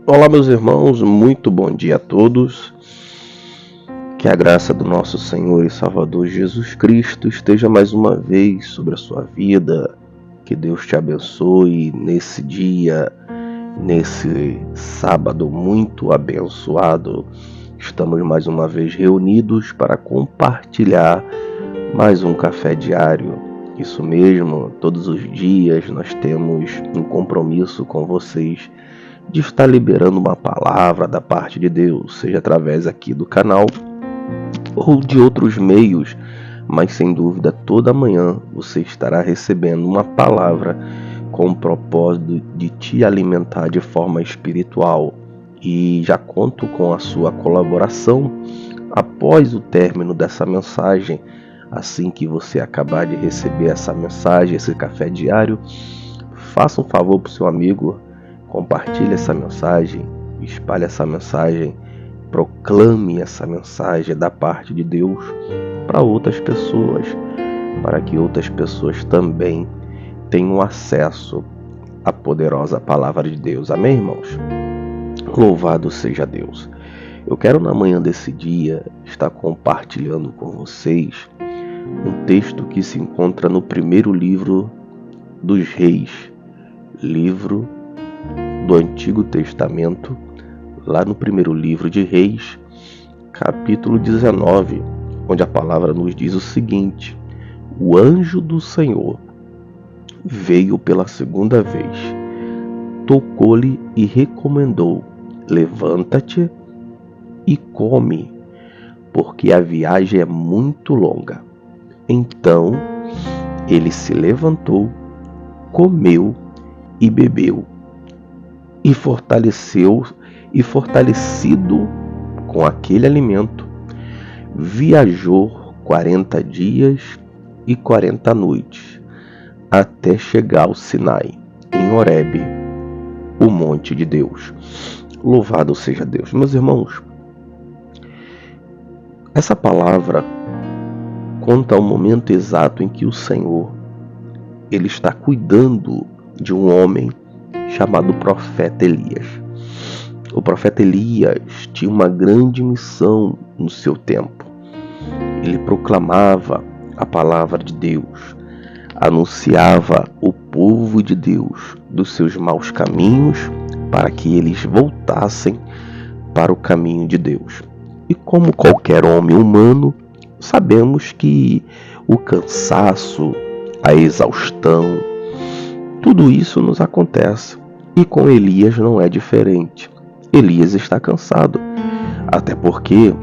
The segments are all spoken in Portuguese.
Olá, meus irmãos, muito bom dia a todos. Que a graça do nosso Senhor e Salvador Jesus Cristo esteja mais uma vez sobre a sua vida. Que Deus te abençoe nesse dia, nesse sábado muito abençoado. Estamos mais uma vez reunidos para compartilhar mais um café diário. Isso mesmo, todos os dias nós temos um compromisso com vocês de estar liberando uma palavra da parte de Deus, seja através aqui do canal ou de outros meios, mas sem dúvida toda manhã você estará recebendo uma palavra com o propósito de te alimentar de forma espiritual. E já conto com a sua colaboração após o término dessa mensagem. Assim que você acabar de receber essa mensagem, esse café diário, faça um favor para o seu amigo, compartilhe essa mensagem, espalhe essa mensagem, proclame essa mensagem da parte de Deus para outras pessoas, para que outras pessoas também tenham acesso à poderosa palavra de Deus. Amém, irmãos? Louvado seja Deus. Eu quero na manhã desse dia estar compartilhando com vocês um texto que se encontra no primeiro livro dos Reis, livro do Antigo Testamento, lá no primeiro livro de Reis, capítulo 19, onde a palavra nos diz o seguinte: o anjo do Senhor veio pela segunda vez, tocou-lhe e recomendou: levanta-te e come, porque a viagem é muito longa. Então ele se levantou, comeu e bebeu, e fortalecido com aquele alimento, viajou 40 dias e 40 noites, até chegar ao Sinai, em Horebe, o monte de Deus. Louvado seja Deus. Meus irmãos, essa palavra conta o momento exato em que o Senhor ele está cuidando de um homem chamado profeta Elias. O profeta Elias tinha uma grande missão no seu tempo. Ele proclamava a palavra de Deus, anunciava o povo de Deus dos seus maus caminhos para que eles voltassem para o caminho de Deus. E como qualquer homem humano, sabemos que o cansaço, a exaustão, tudo isso nos acontece. E com Elias não é diferente. Elias está cansado, até porque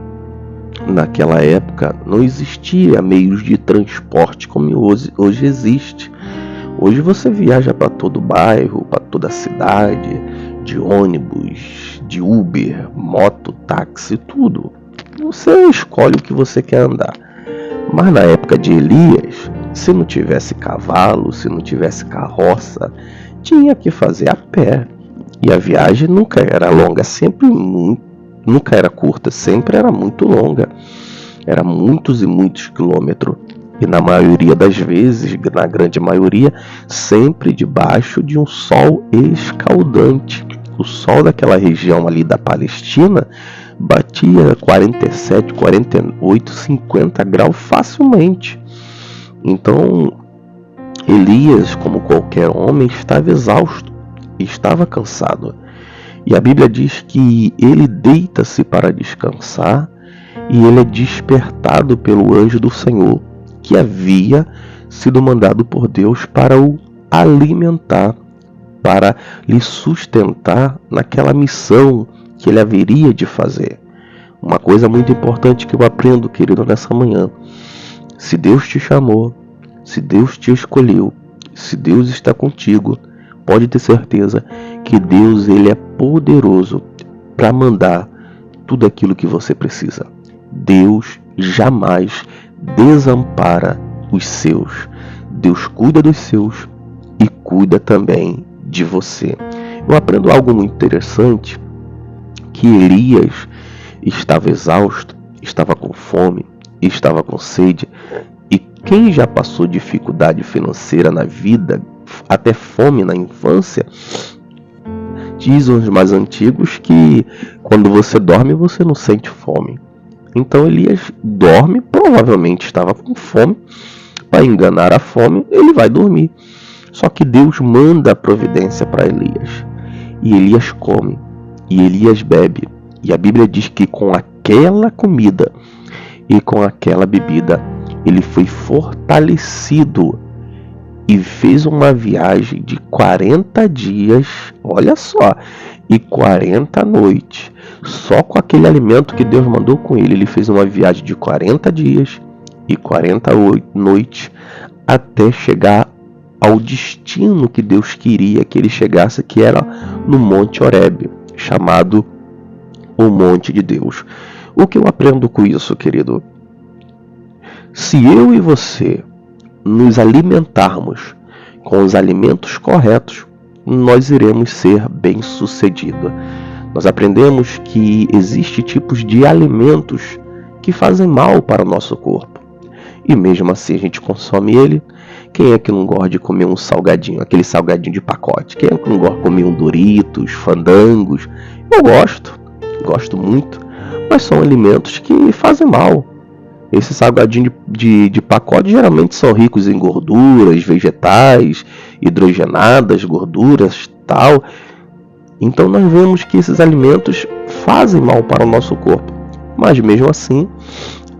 naquela época não existia meios de transporte como hoje existe. Hoje você viaja para todo bairro, para toda cidade, de ônibus, de Uber, moto, táxi, tudo. Você escolhe o que você quer andar. Mas na época de Elias, se não tivesse cavalo, se não tivesse carroça, tinha que fazer a pé. E a viagem nunca era longa, nunca era curta, sempre era muito longa. Era muitos e muitos quilômetros. E na maioria das vezes, na grande maioria, sempre debaixo de um sol escaldante. O sol daquela região ali da Palestina batia 47, 48, 50 graus facilmente. Então, Elias, como qualquer homem, estava exausto, estava cansado. E a Bíblia diz que ele deita-se para descansar e ele é despertado pelo anjo do Senhor, que havia sido mandado por Deus para o alimentar, para lhe sustentar naquela missão que ele haveria de fazer. Uma coisa muito importante que eu aprendo, querido, nessa manhã: se Deus te chamou, se Deus te escolheu, se Deus está contigo, pode ter certeza que Deus ele é poderoso para mandar tudo aquilo que você precisa. Deus jamais desampara os seus. Deus cuida dos seus e cuida também de você. Eu aprendo algo muito interessante, que Elias estava exausto, estava com fome, estava com sede. E quem já passou dificuldade financeira na vida, até fome na infância, Dizem os mais antigos que quando você dorme você não sente fome. Então Elias dorme, provavelmente estava com fome. Para enganar a fome, ele vai dormir. Só que Deus manda a providência para Elias. E Elias come. E Elias bebe. E a Bíblia diz que com aquela comida e com aquela bebida, ele foi fortalecido e fez uma viagem de 40 dias, olha só, e 40 noites. Só com aquele alimento que Deus mandou com ele, ele fez uma viagem de 40 dias e 40 noites até chegar ao destino que Deus queria que ele chegasse, que era no Monte Horebe, chamado o Monte de Deus. O que eu aprendo com isso, querido? Se eu e você nos alimentarmos com os alimentos corretos, nós iremos ser bem-sucedidos. Nós aprendemos que existem tipos de alimentos que fazem mal para o nosso corpo. E mesmo assim a gente consome ele. Quem é que não gosta de comer um salgadinho, aquele salgadinho de pacote? Quem é que não gosta de comer um Doritos, Fandangos? Eu gosto muito, mas são alimentos que fazem mal. Esses salgadinhos de pacote geralmente são ricos em gorduras, vegetais, hidrogenadas, gorduras, tal. Então nós vemos que esses alimentos fazem mal para o nosso corpo. Mas mesmo assim,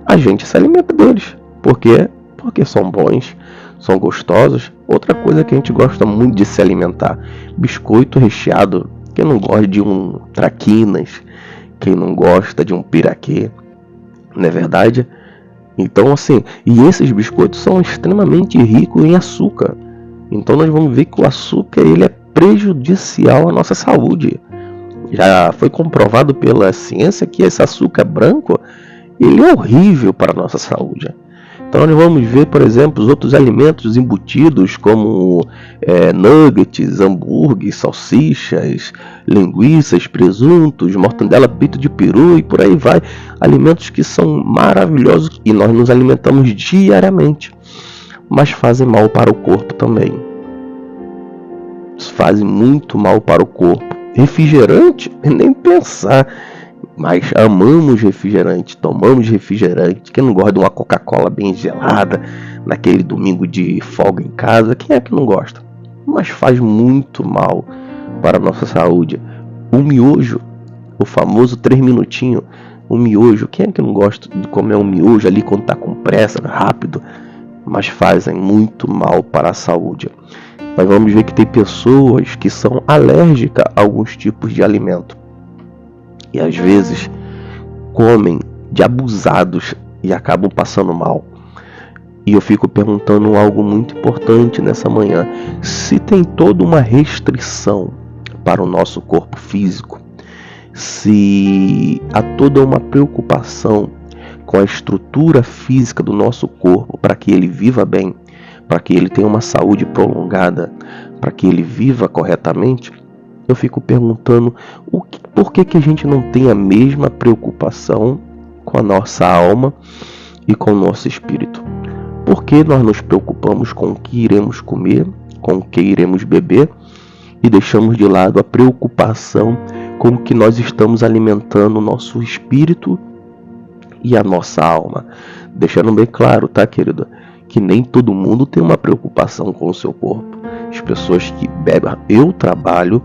a gente se alimenta deles. Por quê? Porque são bons, são gostosos. Outra coisa que a gente gosta muito de se alimentar: biscoito recheado. Quem não gosta de um traquinas? Quem não gosta de um piraquê? Não é verdade? Então assim, e esses biscoitos são extremamente ricos em açúcar. Então nós vamos ver que o açúcar ele é prejudicial à nossa saúde. Já foi comprovado pela ciência que esse açúcar branco ele é horrível para a nossa saúde. Então nós vamos ver, por exemplo, os outros alimentos embutidos como nuggets, hambúrguer, salsichas, linguiças, presuntos, mortandela, peito de peru e por aí vai. Alimentos que são maravilhosos e nós nos alimentamos diariamente, mas fazem mal para o corpo também. Fazem muito mal para o corpo. Refrigerante, nem pensar. Mas amamos refrigerante, tomamos refrigerante. Quem não gosta de uma Coca-Cola bem gelada naquele domingo de folga em casa? Quem é que não gosta? Mas faz muito mal para a nossa saúde. O miojo, o famoso 3 minutinhos, o miojo. Quem é que não gosta de comer um miojo ali quando está com pressa, rápido? Mas fazem muito mal para a saúde. Nós vamos ver que tem pessoas que são alérgicas a alguns tipos de alimento. E às vezes comem de abusados e acabam passando mal. E eu fico perguntando algo muito importante nessa manhã: se tem toda uma restrição para o nosso corpo físico, se há toda uma preocupação com a estrutura física do nosso corpo para que ele viva bem, para que ele tenha uma saúde prolongada, para que ele viva corretamente, eu fico perguntando por que a gente não tem a mesma preocupação com a nossa alma e com o nosso espírito. Por que nós nos preocupamos com o que iremos comer, com o que iremos beber, e deixamos de lado a preocupação com o que nós estamos alimentando o nosso espírito e a nossa alma? Deixando bem claro, tá, querido, que nem todo mundo tem uma preocupação com o seu corpo. As pessoas que bebem, eu trabalho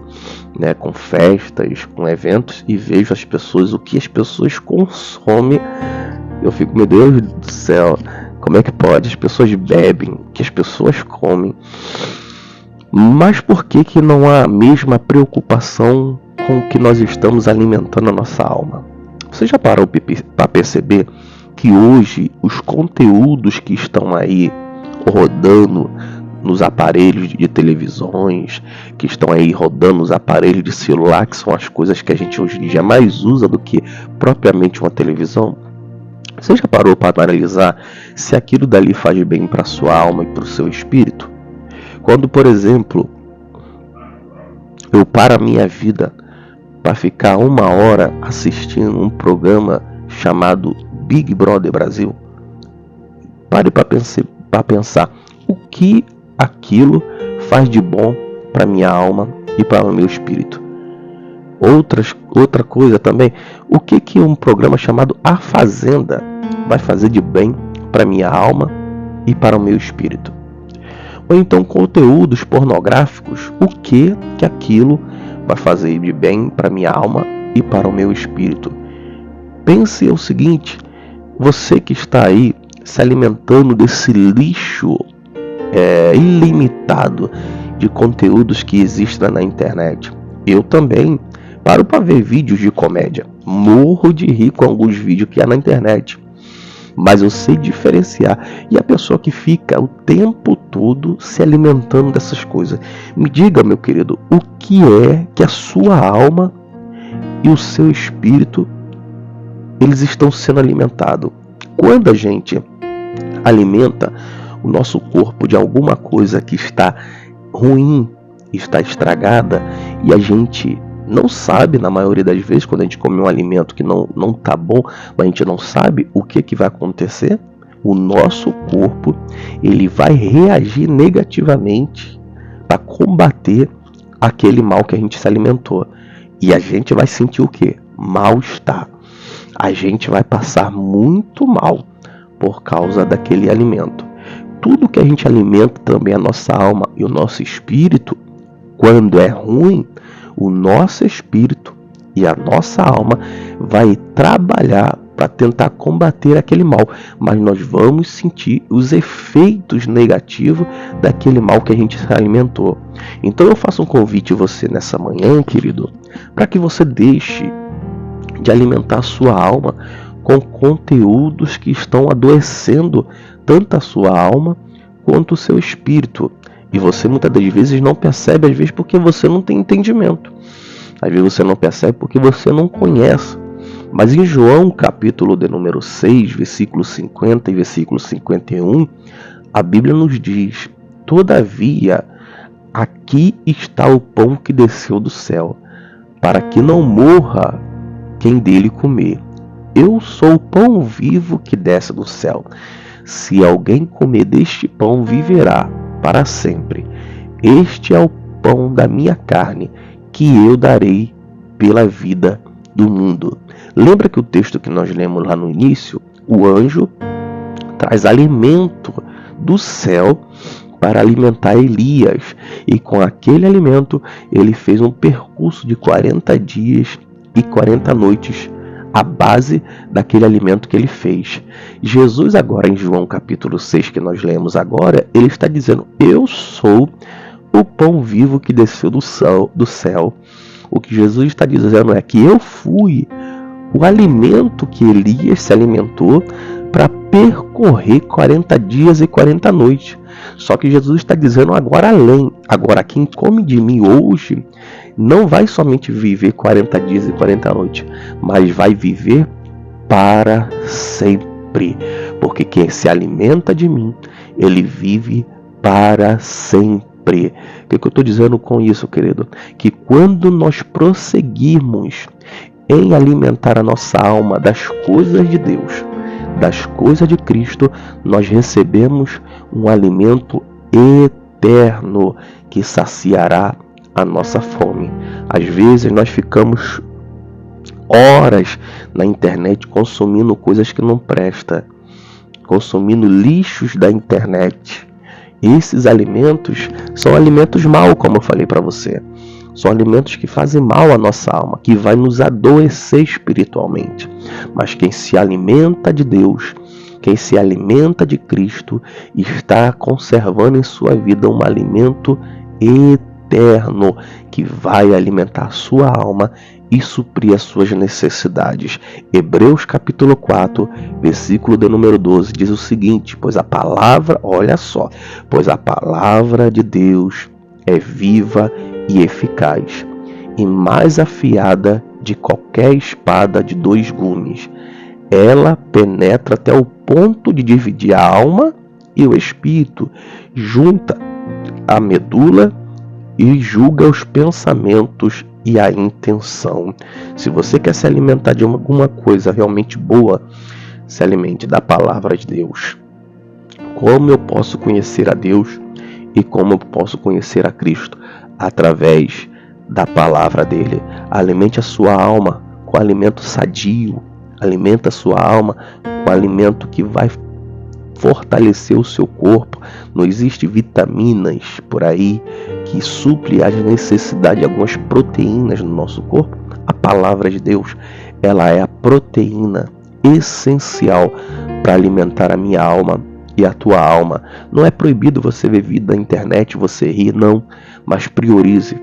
com festas, com eventos, e vejo as pessoas, o que as pessoas consomem. Eu fico, meu Deus do céu, como é que pode? As pessoas bebem, o que as pessoas comem. Mas por que não há a mesma preocupação com o que nós estamos alimentando a nossa alma? Você já parou para perceber que hoje os conteúdos que estão aí rodando nos aparelhos de televisões, que estão aí rodando nos aparelhos de celular, que são as coisas que a gente hoje em dia mais usa do que propriamente uma televisão? Você já parou para analisar se aquilo dali faz bem para a sua alma e para o seu espírito? Quando, por exemplo, eu paro a minha vida para ficar 1 hora assistindo um programa chamado Big Brother Brasil, pare para pensar o que aquilo faz de bom para minha alma e para o meu espírito. Outra coisa também, o que um programa chamado A Fazenda vai fazer de bem para minha alma e para o meu espírito? Ou então conteúdos pornográficos, o que aquilo vai fazer de bem para minha alma e para o meu espírito? Pense o seguinte, você que está aí se alimentando desse lixo ilimitado de conteúdos que existem na internet. Eu também paro para ver vídeos de comédia. Morro de rir com alguns vídeos que há na internet. Mas eu sei diferenciar. E a pessoa que fica o tempo todo se alimentando dessas coisas. Me diga, meu querido, o que é que a sua alma e o seu espírito eles estão sendo alimentados? Quando a gente alimenta o nosso corpo de alguma coisa que está ruim, está estragada, e a gente não sabe, na maioria das vezes, quando a gente come um alimento que não está bom, mas a gente não sabe o que vai acontecer, o nosso corpo ele vai reagir negativamente para combater aquele mal que a gente se alimentou. E a gente vai sentir o quê? Mal-estar. A gente vai passar muito mal por causa daquele alimento. Tudo que a gente alimenta também a nossa alma e o nosso espírito, quando é ruim, o nosso espírito e a nossa alma vai trabalhar para tentar combater aquele mal, mas nós vamos sentir os efeitos negativos daquele mal que a gente se alimentou. Então eu faço um convite a você nessa manhã, querido, para que você deixe de alimentar a sua alma com conteúdos que estão adoecendo tanto a sua alma quanto o seu espírito. E você muitas das vezes não percebe, às vezes porque você não tem entendimento. Às vezes você não percebe porque você não conhece. Mas em João, capítulo de número 6, versículo 50 e versículo 51, a Bíblia nos diz: todavia, aqui está o pão que desceu do céu, para que não morra quem dele comer. Eu sou o pão vivo que desce do céu. Se alguém comer deste pão, viverá para sempre. Este é o pão da minha carne, que eu darei pela vida do mundo. Lembra que o texto que nós lemos lá no início, o anjo traz alimento do céu para alimentar Elias. E com aquele alimento, ele fez um percurso de 40 dias e 40 noites a base daquele alimento que ele fez. Jesus agora em João capítulo 6, que nós lemos agora, ele está dizendo: eu sou o pão vivo que desceu do céu. O que Jesus está dizendo é que eu fui o alimento que Elias se alimentou para percorrer 40 dias e 40 noites. Só que Jesus está dizendo agora além. Agora quem come de mim hoje não vai somente viver 40 dias e 40 noites, mas vai viver para sempre. Porque quem se alimenta de mim, ele vive para sempre. O que eu estou dizendo com isso, querido? Que quando nós prosseguirmos em alimentar a nossa alma das coisas de Deus, das coisas de Cristo, nós recebemos um alimento eterno que saciará a nossa fome. Às vezes nós ficamos horas na internet consumindo coisas que não prestam, consumindo lixos da internet. Esses alimentos são alimentos maus, como eu falei para você. São alimentos que fazem mal à nossa alma, que vai nos adoecer espiritualmente. Mas quem se alimenta de Deus, quem se alimenta de Cristo, está conservando em sua vida um alimento eterno, que vai alimentar a sua alma e suprir as suas necessidades. Hebreus capítulo 4, versículo de número 12, diz o seguinte: pois a palavra, olha só, pois a palavra de Deus é viva e eficaz, e mais afiada de qualquer espada de 2 gumes. Ela penetra até o ponto de dividir a alma e o espírito, junta a medula e julga os pensamentos e a intenção. Se você quer se alimentar de alguma coisa realmente boa, se alimente da palavra de Deus. Como eu posso conhecer a Deus e como eu posso conhecer a Cristo? Através da palavra dele. Alimente a sua alma com alimento sadio. Alimenta a sua alma com alimento que vai fortalecer o seu corpo. Não existe vitaminas por aí que suple a necessidade de algumas proteínas no nosso corpo. A palavra de Deus, ela é a proteína essencial para alimentar a minha alma e a tua alma. Não é proibido você ver vídeo na internet, você rir, não, mas priorize.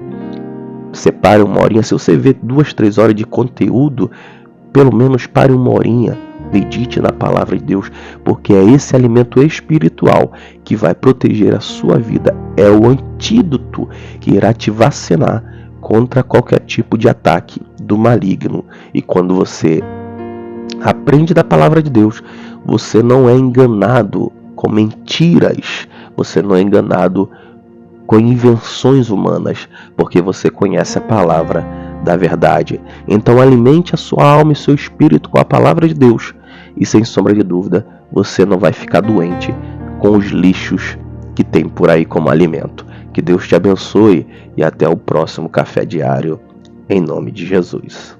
Separe uma horinha. Se você vê 2, 3 horas de conteúdo, pelo menos pare uma horinha. Medite na palavra de Deus, porque é esse alimento espiritual que vai proteger a sua vida. É o antídoto que irá te vacinar contra qualquer tipo de ataque do maligno. E quando você aprende da palavra de Deus, você não é enganado com mentiras, você não é enganado com invenções humanas, porque você conhece a palavra da verdade. Então alimente a sua alma e seu espírito com a palavra de Deus, e sem sombra de dúvida, você não vai ficar doente com os lixos que tem por aí como alimento. Que Deus te abençoe e até o próximo Café Diário, em nome de Jesus.